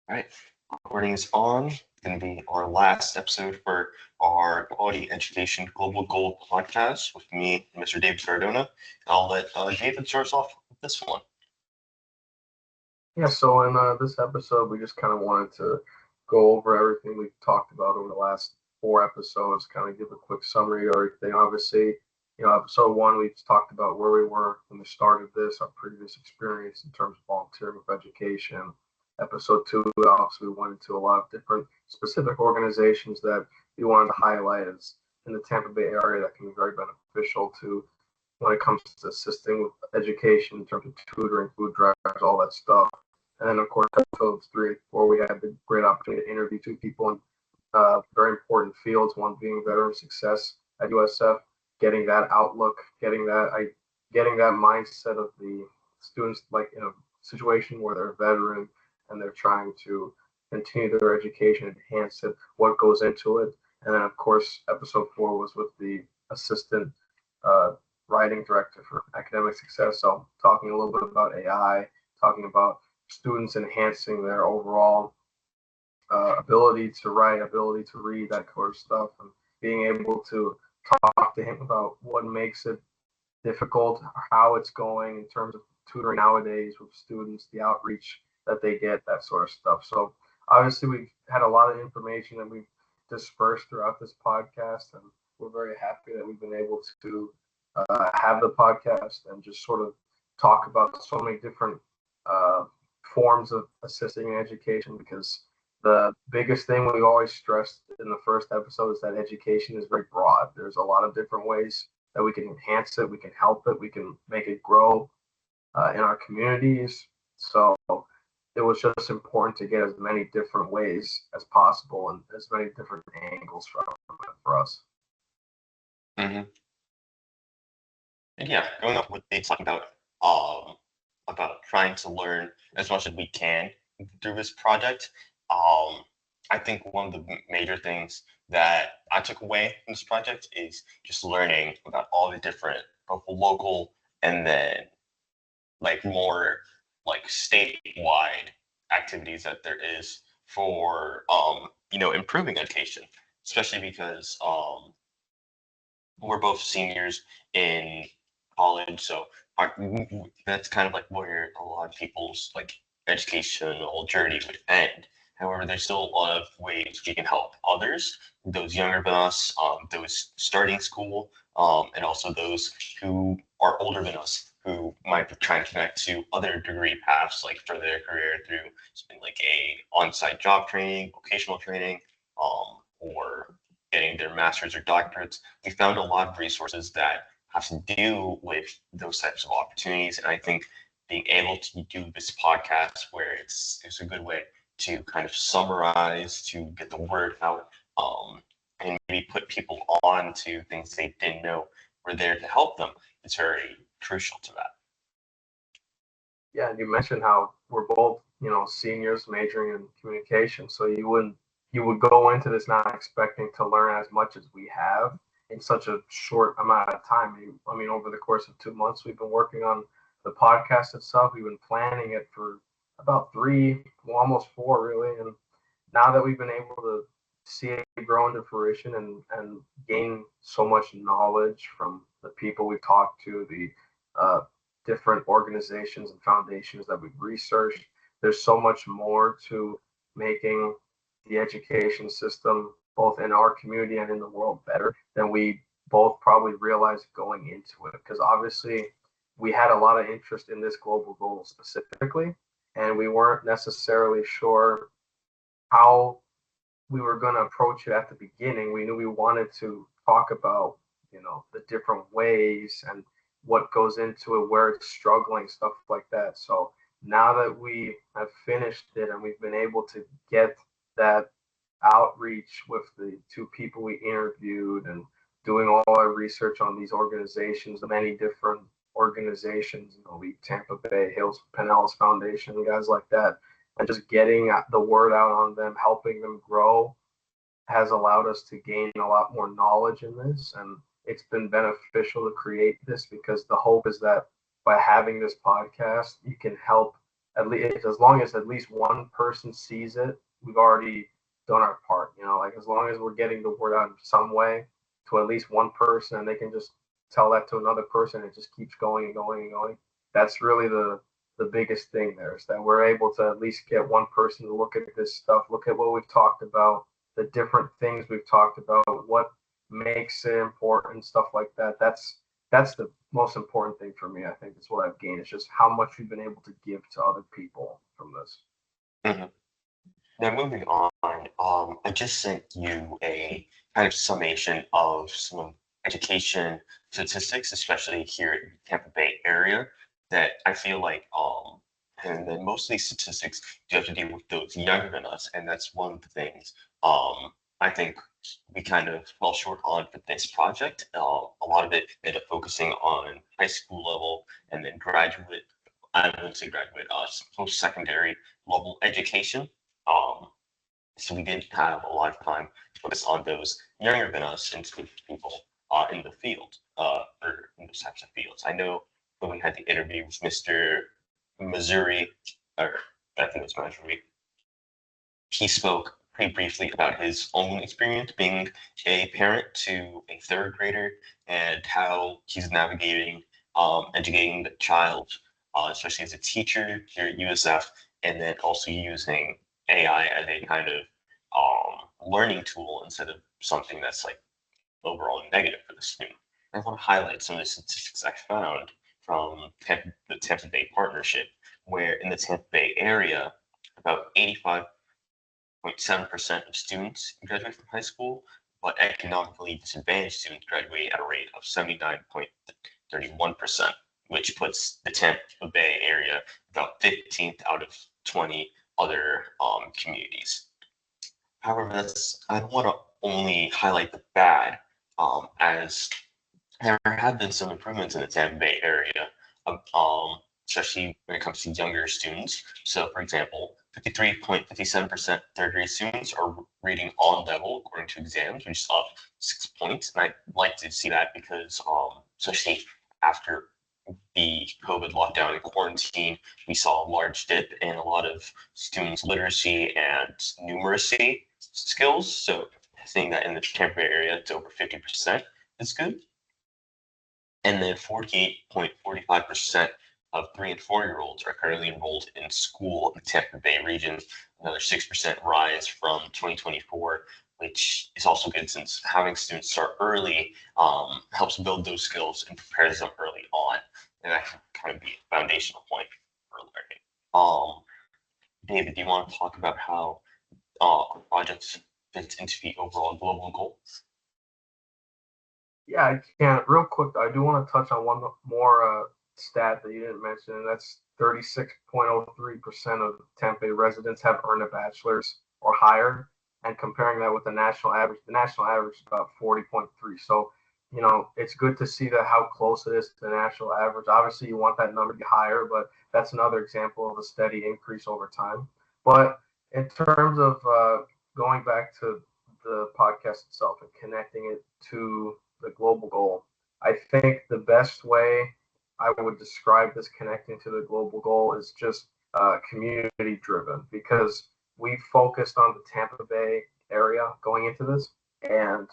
All right, recording is on. It's going to be our last episode for our Quality Education Global Goal podcast with me, Mr. David Cardona. I'll let David start us off with this one. Yeah, so in this episode, we just kind of wanted to go over everything we've talked about over the last four episodes, kind of give a quick summary of everything. Obviously, episode one, we talked about where we were when we started this, our previous experience in terms of volunteering with education. Episode two, obviously, we went into a lot of different specific organizations that we wanted to highlight as in the Tampa Bay area that can be very beneficial to when it comes to assisting with education in terms of tutoring, food drives, all that stuff. And then, of course, episodes 3 and 4, we had the great opportunity to interview two people in very important fields, one being veteran success at USF, getting that outlook, getting that mindset of the students, like in a situation where they're a veteran and they're trying to continue their education, enhance it, what goes into it. And then, of course, episode 4 was with the assistant uh, writing director for academic success. So talking a little bit about AI, talking about students enhancing their overall ability to write, ability to read, that sort of stuff, and being able to talk to him about what makes it difficult, how it's going in terms of tutoring nowadays with students, the outreach that they get, that sort of stuff. So obviously we've had a lot of information that we've dispersed throughout this podcast, and we're very happy that we've been able to have the podcast and just sort of talk about so many different uh, forms of assisting in education, because the biggest thing we always stressed in the first episode is that education is very broad. There's a lot of different ways that we can enhance it, we can help it, we can make it grow in our communities. So it was just important to get as many different ways as possible and as many different angles from it for us. Mm-hmm. And yeah, going off what Dave's talking about trying to learn as much as we can through this project. I think one of the major things that I took away from this project is just learning about all the different, both local and then like more like statewide activities that there is for improving education, especially because we're both seniors in college, so that's kind of like where a lot of people's like educational journey would end. However, there's still a lot of ways we can help others, those younger than us, those starting school, and also those who are older than us who might be trying to connect to other degree paths, like for their career through something like a on-site job training, vocational training, or getting their masters or doctorates. We found a lot of resources that have to do with those types of opportunities. And I think being able to do this podcast where it's a good way to kind of summarize, to get the word out, and maybe put people on to things they didn't know were there to help them. It's very crucial to that. Yeah, and you mentioned how we're both, seniors majoring in communication. So you would go into this not expecting to learn as much as we have in such a short amount of time. I mean, over the course of 2 months, we've been working on the podcast itself. We've been planning it for about three, well, almost four, really. And now that we've been able to see it grow into fruition and gain so much knowledge from the people we talked to, the uh, different organizations and foundations that we've researched, there's so much more to making the education system, both in our community and in the world, better than we both probably realized going into it. Because obviously, we had a lot of interest in this global goal specifically, and we weren't necessarily sure how we were going to approach it at the beginning. We knew we wanted to talk about, the different ways and what goes into it, where it's struggling, stuff like that. So now that we have finished it and we've been able to get that outreach with the two people we interviewed and doing all our research on these organizations, many different organizations, the Tampa Bay Hills Pinellas Foundation, guys like that, and just getting the word out on them, helping them grow, has allowed us to gain a lot more knowledge in this. And it's been beneficial to create this because the hope is that by having this podcast, you can help at least as long as at least one person sees it, we've already done our part. Like as long as we're getting the word out in some way to at least one person, and they can just tell that to another person, it just keeps going and going and going. That's really the biggest thing there, is that we're able to at least get one person to look at this stuff, look at what we've talked about, the different things we've talked about, what makes it important, stuff like that. That's the most important thing for me. I think is what I've gained. It's just how much we've been able to give to other people from this. Mhm. Now, moving on, I just sent you a kind of summation of some education statistics, especially here in the Tampa Bay area, that I feel like, and then most of these statistics do have to deal with those younger than us, and that's one of the things I think we kind of fell short on for this project. A lot of it ended up focusing on high school level and then graduate, I wouldn't say graduate, post-secondary level education. Um, so we didn't have a lot of time to focus on those younger than us and people in the field or in those types of fields. I know when we had the interview with Mr. Missouri, or I think it was Missouri, he spoke pretty briefly about his own experience being a parent to a third grader and how he's navigating educating the child, especially as a teacher here at USF, and then also using AI as a kind of learning tool instead of something that's like overall negative for the student. I want to highlight some of the statistics I found from the Tampa Bay partnership, where in the Tampa Bay area, about 85.7% of students graduate from high school, but economically disadvantaged students graduate at a rate of 79.31%, which puts the Tampa Bay area about 15th out of 20 other communities. However, I don't want to only highlight the bad, as there have been some improvements in the Tampa Bay area, especially when it comes to younger students. So, for example, 53.57% third grade students are reading on level according to exams, which is up 6 points. And I'd like to see that because, especially after the COVID lockdown and quarantine, we saw a large dip in a lot of students' literacy and numeracy skills. So, seeing that in the Tampa Bay area, it's over 50% is good. And then 48.45% of 3 and 4 year olds are currently enrolled in school in the Tampa Bay region, another 6% rise from 2024, which is also good since having students start early helps build those skills and prepares them early on. And that can kind of be a foundational point for learning. David, do you want to talk about how our projects fit into the overall global goals? Yeah, I can. Real quick, I do want to touch on one more stat that you didn't mention, and that's 36.03% of Tampa Bay residents have earned a bachelor's or higher. And comparing that with the national average is about 40.3. So, it's good to see that how close it is to the national average. Obviously, you want that number to be higher, but that's another example of a steady increase over time. But in terms of going back to the podcast itself and connecting it to the global goal. I think the best way I would describe this connecting to the global goal is just community driven, because we focused on the Tampa Bay area going into this, and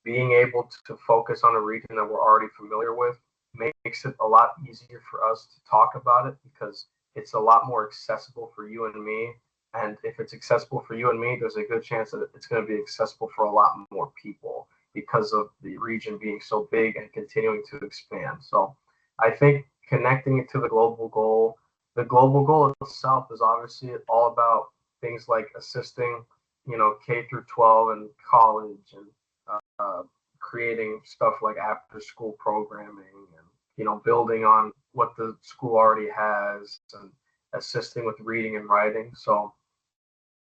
being able to focus on a region that we're already familiar with makes it a lot easier for us to talk about it, because it's a lot more accessible for you and me. And if it's accessible for you and me, there's a good chance that it's going to be accessible for a lot more people, because of the region being so big and continuing to expand. So I think connecting it to the global goal itself is obviously all about things like assisting, K through 12 and college, and creating stuff like after school programming, and, building on what the school already has, and assisting with reading and writing. So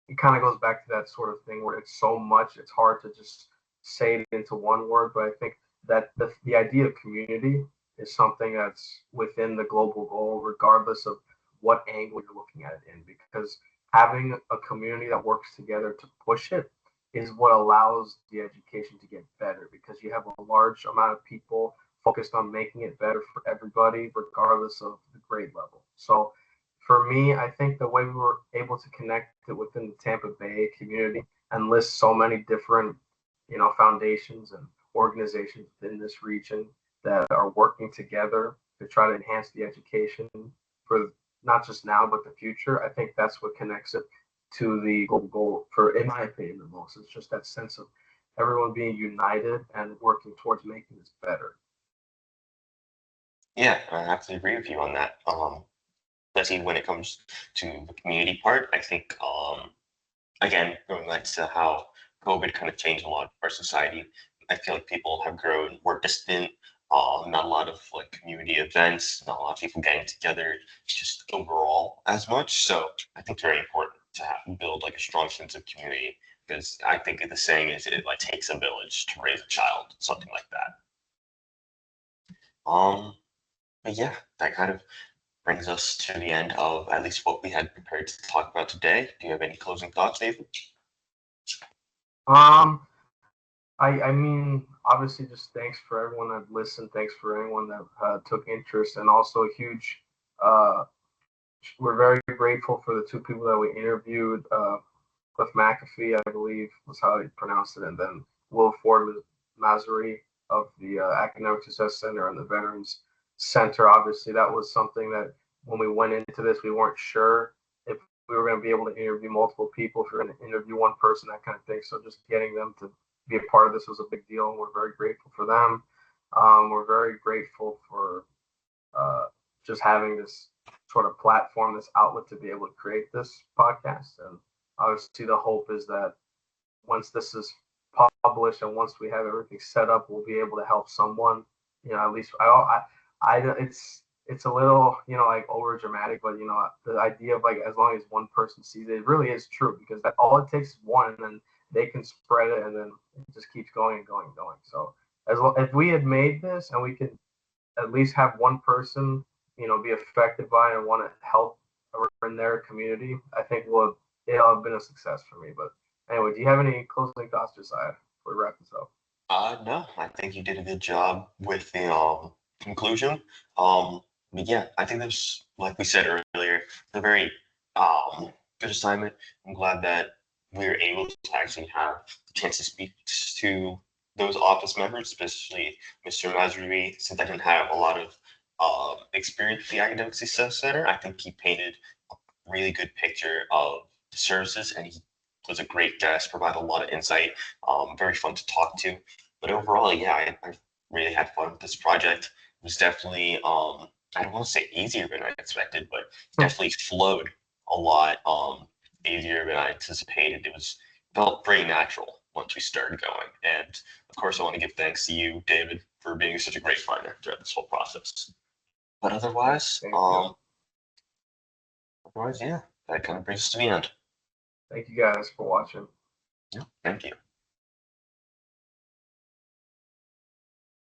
it kind of goes back to that sort of thing where it's so much, it's hard to just say it into one word. But I think that the idea of community is something that's within the global goal, regardless of what angle you're looking at it in, because having a community that works together to push it is what allows the education to get better, because you have a large amount of people focused on making it better for everybody, regardless of the grade level. So for me, I think the way we were able to connect it within the Tampa Bay community and list so many different, foundations and organizations within this region that are working together to try to enhance the education for not just now but the future. I think that's what connects it to the global goal for, in my opinion, the most. It's just that sense of everyone being united and working towards making this better. Yeah, I absolutely agree with you on that. Especially when it comes to the community part, I think again, going back to how COVID kind of changed a lot of our society, I feel like people have grown more distant. Not a lot of like community events, not a lot of people getting together, just overall as much. So I think it's very important to build like a strong sense of community because I think the saying is it like takes a village to raise a child, something like that. Um, but yeah, that kind of brings us to the end of at least what we had prepared to talk about today. Do you have any closing thoughts, David? Um, I mean, obviously, just thanks for everyone that listened. Thanks for anyone that took interest, and also a huge. We're very grateful for the two people that we interviewed. Cliff McAfee, I believe, was how he pronounced it, and then Will Ford Masri of the Academic Success Center and the Veterans Center. Obviously, that was something that when we went into this, we weren't sure if we were going to be able to interview multiple people, if we are going to interview one person, that kind of thing. So just getting them to be a part of this was a big deal, and we're very grateful for them. We're very grateful for just having this sort of platform, this outlet to be able to create this podcast. And obviously, the hope is that once this is published and once we have everything set up, we'll be able to help someone. At least it's a little like over dramatic, but the idea of like as long as one person sees it, it really is true because that all it takes is one, and then they can spread it, and then it just keeps going and going and going. So if we had made this and we could at least have one person, be affected by it and want to help in their community, I think it'll have been a success for me. But anyway, do you have any closing thoughts, Josiah, before we wrap this up? No, I think you did a good job with the conclusion. Um, but yeah, I think there's, like we said earlier, a very good assignment. I'm glad that we were able to actually have the chance to speak to those office members, especially Mr. Mazrui, since I didn't have a lot of experience with the Academic Success Center. I think he painted a really good picture of the services, and he was a great guest, provided a lot of insight. Very fun to talk to. But overall, yeah, I really had fun with this project. It was definitely, I don't want to say easier than I expected, but it definitely flowed a lot easier than I anticipated. Felt pretty natural once we started going. And of course, I want to give thanks to you, David, for being such a great partner throughout this whole process. But otherwise, yeah, that kind of brings us to the end. Thank you guys for watching. Yeah, thank you.